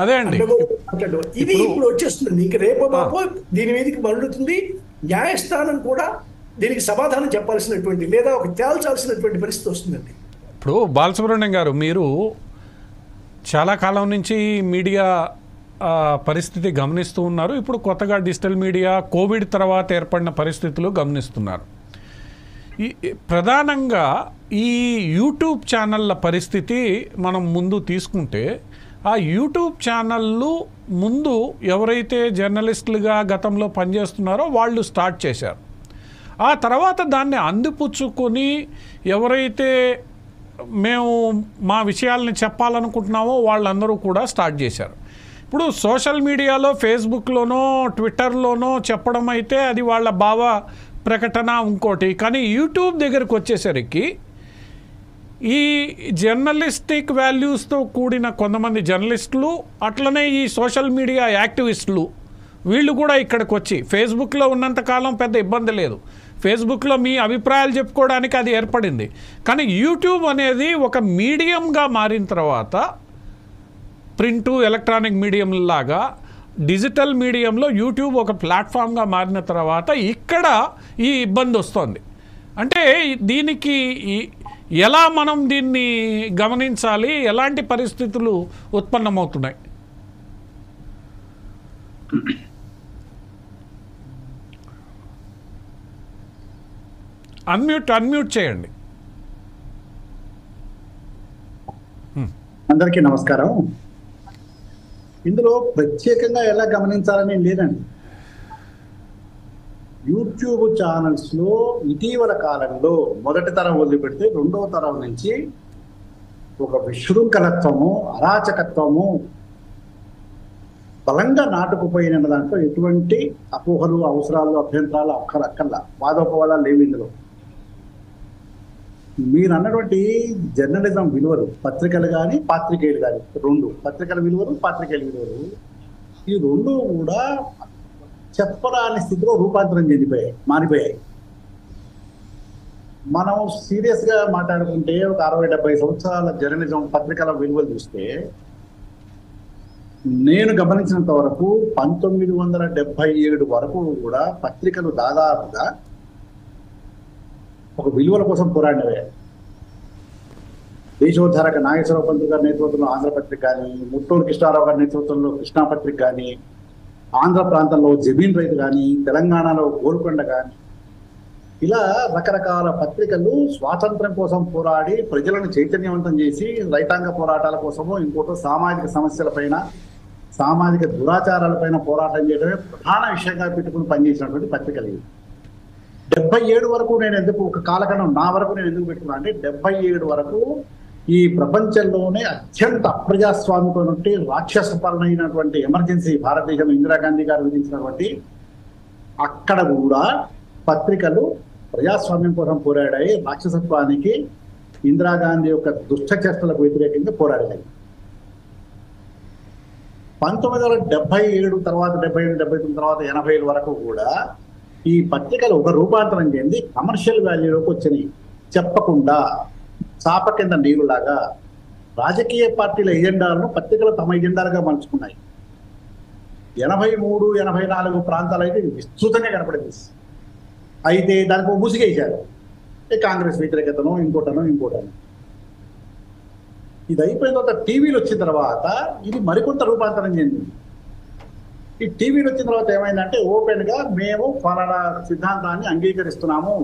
అదే అండి. ఇది ఇప్పుడు వచ్చేస్తుంది. ఇంక రేపో మాపో దీని మీదకి మళ్ళుతుంది. న్యాయస్థానం కూడా దీనికి సమాధానం చెప్పాల్సినటువంటి లేదా ఒక తేల్చాల్సినటువంటి పరిస్థితి వస్తుందండి. ఇప్పుడు బాలసుబ్రహ్మణ్యం గారు, మీరు చాలా కాలం నుంచి మీడియా పరిస్థితి గమనిస్తూ ఉన్నారు. ఇప్పుడు కొత్తగా డిజిటల్ మీడియా కోవిడ్ తర్వాత ఏర్పడిన పరిస్థితులు గమనిస్తున్నారు. ప్రధానంగా ఈ యూట్యూబ్ ఛానళ్ళ పరిస్థితి మనం ముందు తీసుకుంటే, ఆ యూట్యూబ్ ఛానళ్ళు ముందు ఎవరైతే జర్నలిస్టులుగా గతంలో పనిచేస్తున్నారో వాళ్ళు స్టార్ట్ చేశారు. ఆ తర్వాత దాన్ని అందిపుచ్చుకొని ఎవరైతే మేము మా విషయాల్ని చెప్పాలనుకుంటున్నామో వాళ్ళందరూ కూడా స్టార్ట్ చేశారు. ఇప్పుడు సోషల్ మీడియాలో ఫేస్బుక్లోనో ట్విట్టర్లోనో చెప్పడం అయితే అది వాళ్ళ భావ ప్రకటన ఇంకోటి. కానీ యూట్యూబ్ దగ్గరకు వచ్చేసరికి ఈ జర్నలిస్టిక్ వాల్యూస్తో కూడిన కొంతమంది జర్నలిస్టులు, అట్లనే ఈ సోషల్ మీడియా యాక్టివిస్టులు, వీళ్ళు కూడా ఇక్కడికి వచ్చి ఫేస్బుక్లో ఉన్నంతకాలం పెద్ద ఇబ్బంది లేదు. ఫేస్బుక్లో మీ అభిప్రాయాలు చెప్పుకోవడానికి అది ఏర్పడింది. కానీ యూట్యూబ్ అనేది ఒక మీడియంగా మారిన తర్వాత, ప్రింటు ఎలక్ట్రానిక్ మీడియం లాగా డిజిటల్ మీడియంలో యూట్యూబ్ ఒక ప్లాట్ఫామ్గా మారిన తర్వాత ఇక్కడ ఈ ఇబ్బంది వస్తుంది. అంటే దీనికి ఎలా మనం దీన్ని గమనించాలి, ఎలాంటి పరిస్థితులు ఉత్పన్నమవుతున్నాయి? అన్మ్యూట్ చేయండి. అందరికీ నమస్కారం. ఇందులో ప్రత్యేకంగా ఎలా గమనించాలని లేదండి. యూట్యూబ్ ఛానల్స్లో ఇటీవల కాలంలో మొదటి తరం వదిలిపెడితే రెండవ తరం నుంచి ఒక విశృంఖలత్వము, అరాచకత్వము బలంగా నాటుకుపోయిన దాంట్లో ఎటువంటి అపోహలు, అవసరాలు, అభ్యంతరాలు అక్కర్లా వాదోపవాదాలు లేవు. ఇందులో మీరు అన్నటువంటి జర్నలిజం విలువలు, పత్రికలు కానీ పాత్రికేయులు కానీ, రెండు పత్రికల విలువలు, పాత్రికేయుల విలువలు, ఈ రెండు కూడా చెప్పరాని స్థితిలో రూపాంతరం చెందిపోయాయి, మారిపోయాయి. మనం సీరియస్గా మాట్లాడుకుంటే ఒక 60-70 సంవత్సరాల జర్నలిజం పత్రికల విలువలు చూస్తే, నేను గమనించినంత వరకు 1977 వరకు కూడా పత్రికలు దాదాపుగా ఒక విలువల కోసం పోరాడినవే. దేశోద్ధారక నాగేశ్వరరావు పంతులు గారి నేతృత్వంలో ఆంధ్రపత్రిక కానీ, ముట్టూరు కృష్ణారావు గారి నేతృత్వంలో కృష్ణాపత్రిక కానీ, ఆంధ్ర ప్రాంతంలో జమీన్ రైతు కానీ, తెలంగాణలో గోల్కొండ కానీ, ఇలా రకరకాల పత్రికలు స్వాతంత్రం కోసం పోరాడి ప్రజలను చైతన్యవంతం చేసి రైతాంగ పోరాటాల కోసమో ఇంకోటో సామాజిక సమస్యలపైన, సామాజిక దురాచారాలపైన పోరాటం చేయడమే ప్రధాన విషయంగా పెట్టుకుని పనిచేసినటువంటి పత్రికలు. 77 వరకు నేను ఎందుకు ఒక కాలఖండం నా వరకు నేను ఎందుకు పెట్టుకున్నా అంటే, 77 వరకు ఈ ప్రపంచంలోనే అత్యంత అప్రజాస్వామికమైనటువంటి రాక్షస పాలన అయినటువంటి ఎమర్జెన్సీ భారతదేశంలో ఇందిరాగాంధీ గారు విధించినటువంటి, అక్కడ కూడా పత్రికలు ప్రజాస్వామ్యం కోసం పోరాడాయి. రాక్షసత్వానికి, ఇందిరాగాంధీ యొక్క దుష్ట చేష్టలకు వ్యతిరేకంగా పోరాడాయి. 1977 తర్వాత 77, 79 తర్వాత 80 వరకు కూడా ఈ పత్రికలు ఒక రూపాంతరం చెంది కమర్షియల్ వాల్యూలోకి వచ్చినాయి. చెప్పకుండా చాప కింద నీరులాగా రాజకీయ పార్టీల ఎజెండాలను పత్రికలు తమ ఎజెండాలుగా మలుచుకున్నాయి. 83, 84 ప్రాంతాలు అయితే విస్తృతంగా కనపడింది. అయితే దానికి ముసిగేశారు, కాంగ్రెస్ వ్యతిరేకతను, ఇంకోటను. ఇది అయిపోయిన తర్వాత టీవీలు వచ్చిన తర్వాత ఇది మరికొంత రూపాంతరం చెందింది. ఈ టీవీలు వచ్చిన తర్వాత ఏమైందంటే, ఓపెన్ గా మేము ఫలానా సిద్ధాంతాన్ని అంగీకరిస్తున్నాము,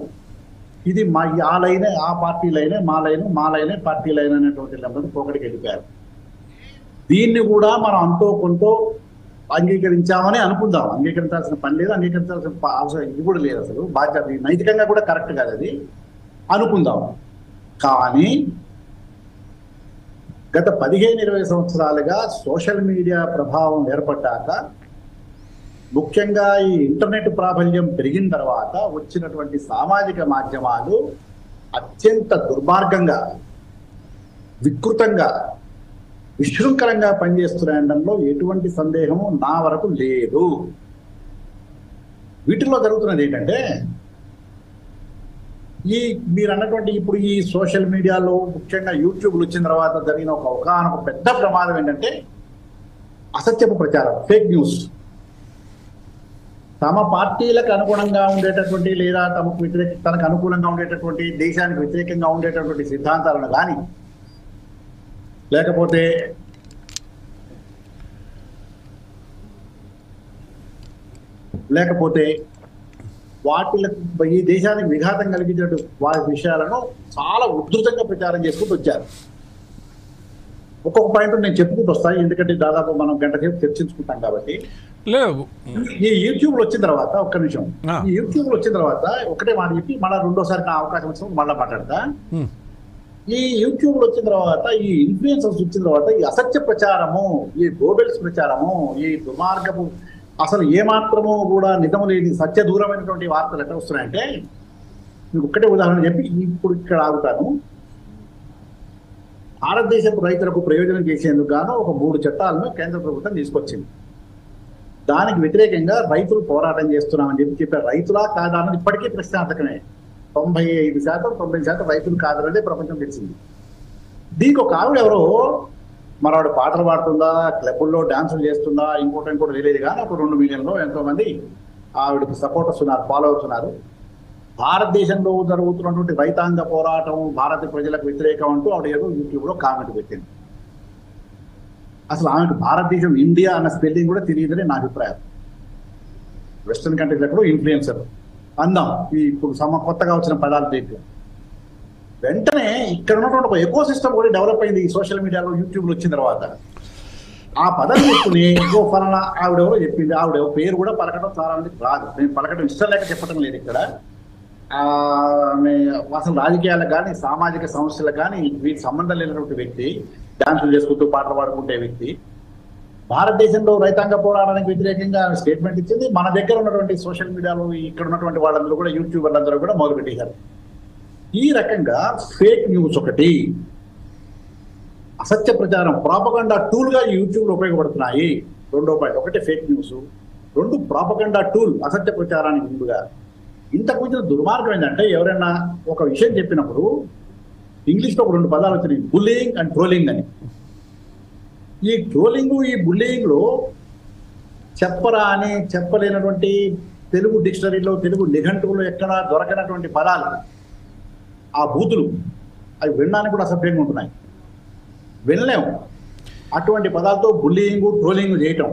ఇది మా ఆ లైనే, ఆ పార్టీ లైనే, మా లైనే పార్టీ లైన్ అనేటువంటి లెక్కలు పోకడికి వెళ్ళిపోయారు. దీన్ని కూడా మనం అంతో కొంతో అంగీకరించామని అనుకుందాం. అంగీకరించాల్సిన పని లేదు, అంగీకరించాల్సిన అవసరం ఇది కూడా లేదు. అసలు బాధ్యత నైతికంగా కూడా కరెక్ట్ కాదు, అది అనుకుందాం. కానీ గత 15-20 సంవత్సరాలుగా సోషల్ మీడియా ప్రభావం ఏర్పడ్డాక, ముఖ్యంగా ఈ ఇంటర్నెట్ ప్రాబల్యం పెరిగిన తర్వాత వచ్చినటువంటి సామాజిక మాధ్యమాలు అత్యంత దుర్మార్గంగా, వికృతంగా, విశృంఖలంగా పనిచేస్తున్నాయనడంలో ఎటువంటి సందేహము నా వరకు లేదు. వీటిల్లో జరుగుతున్నది ఏంటంటే, ఈ మీరు అన్నటువంటి ఇప్పుడు ఈ సోషల్ మీడియాలో ముఖ్యంగా యూట్యూబ్లు వచ్చిన తర్వాత జరిగిన ఒక పెద్ద ప్రమాదం ఏంటంటే, అసత్యపు ప్రచారం, ఫేక్ న్యూస్, తమ పార్టీలకు అనుగుణంగా ఉండేటటువంటి లేదా తనకు అనుకూలంగా ఉండేటటువంటి దేశానికి వ్యతిరేకంగా ఉండేటటువంటి సిద్ధాంతాలను కానీ లేకపోతే వాటిలకు ఈ దేశానికి విఘాతం కలిగించేటు వారి విషయాలను చాలా ఉధృతంగా ప్రచారం చేసుకుంటూ వచ్చారు. ఒక్కొక్క పాయింట్ నేను చెప్పుకుంటూ వస్తాను, ఎందుకంటే దాదాపు మనం గంట సేపు చర్చించుకుంటాం కాబట్టి. లేదు, ఈ యూట్యూబ్లో వచ్చిన తర్వాత ఒక్క నిమిషం, ఈ యూట్యూబ్లో వచ్చిన తర్వాత ఒకటే మాట చెప్పి మళ్ళీ రెండోసారి నా అవకాశం వచ్చినప్పుడు మళ్ళీ మాట్లాడతా. ఈ యూట్యూబ్లో వచ్చిన తర్వాత, ఈ ఇన్ఫ్లుయెన్సర్స్ వచ్చిన తర్వాత ఈ అసత్య ప్రచారము, ఈ గోబెల్స్ ప్రచారము, ఈ దుర్మార్గపు అసలు ఏమాత్రము కూడా నిజము లేని సత్య దూరమైనటువంటి వార్తలు ఎట్లా వస్తున్నాయంటే, మీకు ఒక్కటే ఉదాహరణ చెప్పి ఇప్పుడు ఇక్కడ ఆగుతాను. భారతదేశపు రైతులకు ప్రయోజనం చేసేందుకు గాను ఒక 3 చట్టాలను కేంద్ర ప్రభుత్వం తీసుకొచ్చింది. దానికి వ్యతిరేకంగా రైతులు పోరాటం చేస్తున్నామని చెప్పారు. రైతులా కాదా అన్నది ఇప్పటికీ ప్రశ్నార్థకమే. 95%, 90% రైతులు కాదనేదే ప్రపంచం తెలిసింది. దీనికి ఒక ఆవిడ ఎవరో మరవాడు పాటలు పాడుతుందా, క్లబ్బుల్లో డాన్సులు చేస్తుందా, ఇంకోటి తెలియదు కానీ ఒక 2 మిలియన్లో ఎంతో మంది ఆవిడకి సపోర్టర్స్ ఉన్నారు, ఫాలోవర్స్ ఉన్నారు. భారతదేశంలో జరుగుతున్నటువంటి రైతాంగ పోరాటం భారత ప్రజలకు వ్యతిరేకం అంటూ ఆవిడ ఏదో యూట్యూబ్లో కామెంట్ పెట్టింది. అసలు ఆమెకు భారతదేశం, ఇండియా అన్న స్పెల్లింగ్ కూడా తెలియదని నా అభిప్రాయం. వెస్టర్న్ కంట్రీస్ ఎక్కడో ఇన్ఫ్లుయెన్సర్ అందాం, ఇప్పుడు కొత్తగా వచ్చిన పదాలు పేర్లు. వెంటనే ఇక్కడ ఉన్నటువంటి ఒక ఎకో సిస్టమ్ కూడా డెవలప్ అయింది ఈ సోషల్ మీడియాలో, యూట్యూబ్లో వచ్చిన తర్వాత. ఆ పదం తీసుకుని ఇంకో ఫలానా ఆవిడెవరో చెప్పింది, ఆవిడ పేరు కూడా పలకడం చాలా మందికి రాదు. నేను పలకడం ఇష్టం లేక చెప్పడం లేదు ఇక్కడ. అసలు రాజకీయాలకు కానీ సామాజిక సమస్యలకు కానీ వీటి సంబంధం లేనటువంటి వ్యక్తి, డాన్సులు చేసుకుంటూ పాటలు పాడుకుంటే వ్యక్తి భారతదేశంలో రైతాంగ పోరాటానికి వ్యతిరేకంగా స్టేట్మెంట్ ఇచ్చింది. మన దగ్గర ఉన్నటువంటి సోషల్ మీడియాలో ఇక్కడ ఉన్నటువంటి వాళ్ళందరూ కూడా, యూట్యూబర్లందరూ కూడా మొదలుపెట్టేశారు. ఈ రకంగా ఫేక్ న్యూస్ ఒకటి, అసత్య ప్రచారం, ప్రాపగండా టూల్గా యూట్యూబ్లో ఉపయోగపడుతున్నాయి. రెండో పాయింట్, ఒకటి ఫేక్ న్యూస్, 2 ప్రాపగండా టూల్ అసత్య ప్రచారానికి ముందుగా. ఇంతకు మించిన దుర్మార్గం ఏంటంటే, ఎవరైనా ఒక విషయం చెప్పినప్పుడు ఇంగ్లీష్లో ఒక 2 పదాలు వచ్చినాయి, బుల్లింగ్ అండ్ ట్రోలింగ్ అని. ఈ ట్రోలింగ్, ఈ బుల్లింగ్లో చెప్పలేనటువంటి తెలుగు డిక్షనరీలో, తెలుగు నిఘంటువులో ఎక్కడా దొరకనటువంటి పదాలు, ఆ బూతులు, అవి వినడానికి కూడా అసభ్యంగా ఉంటున్నాయి, వినలేము. అటువంటి పదాలతో బుల్లింగ్, ట్రోలింగ్ చేయటం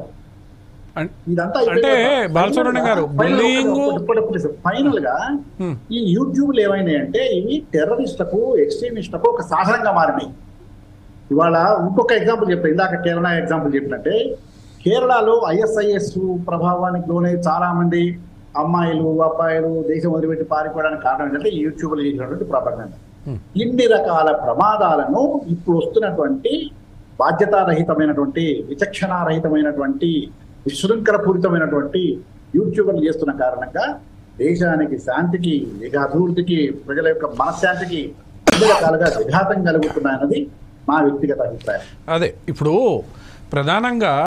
ఇదంతా. అంటే బాలసుబ్రహ్మణ్యం గారు, ఫైనల్ గా ఈ యూట్యూబ్లు ఏమైనాయి అంటే, ఇవి టెర్రరిస్టులకు, ఎక్స్ట్రీమిస్టులకు ఒక సాధనంగా మారినాయి. ఇవాళ ఇంకొక ఎగ్జాంపుల్ చెప్తాను, ఇందాక కేరళ ఎగ్జాంపుల్ చెప్పినట్టే, కేరళలో ISIS ప్రభావానికి లోనే చాలా మంది అమ్మాయిలు, అబ్బాయిలు దేశం వదిలిపెట్టి పారిపోవడానికి కారణం ఏంటంటే యూట్యూబ్లో చేసినటువంటి ప్రాపగండా. ఇన్ని రకాల ప్రమాదాలను ఇప్పుడు వస్తున్నటువంటి బాధ్యతారహితమైనటువంటి, విచక్షణారహితమైనటువంటి, విశృంఖలపూరితమైనటువంటి యూట్యూబర్లు చేస్తున్న కారణంగా దేశానికి శాంతికి, అభివృద్ధికి, ప్రజల యొక్క మనశ్శాంతికి అన్ని రకాలుగా విఘాతం కలుగుతున్నాయన్నది మా వ్యక్తిగత అభిప్రాయం. అదే ఇప్పుడు ప్రధానంగా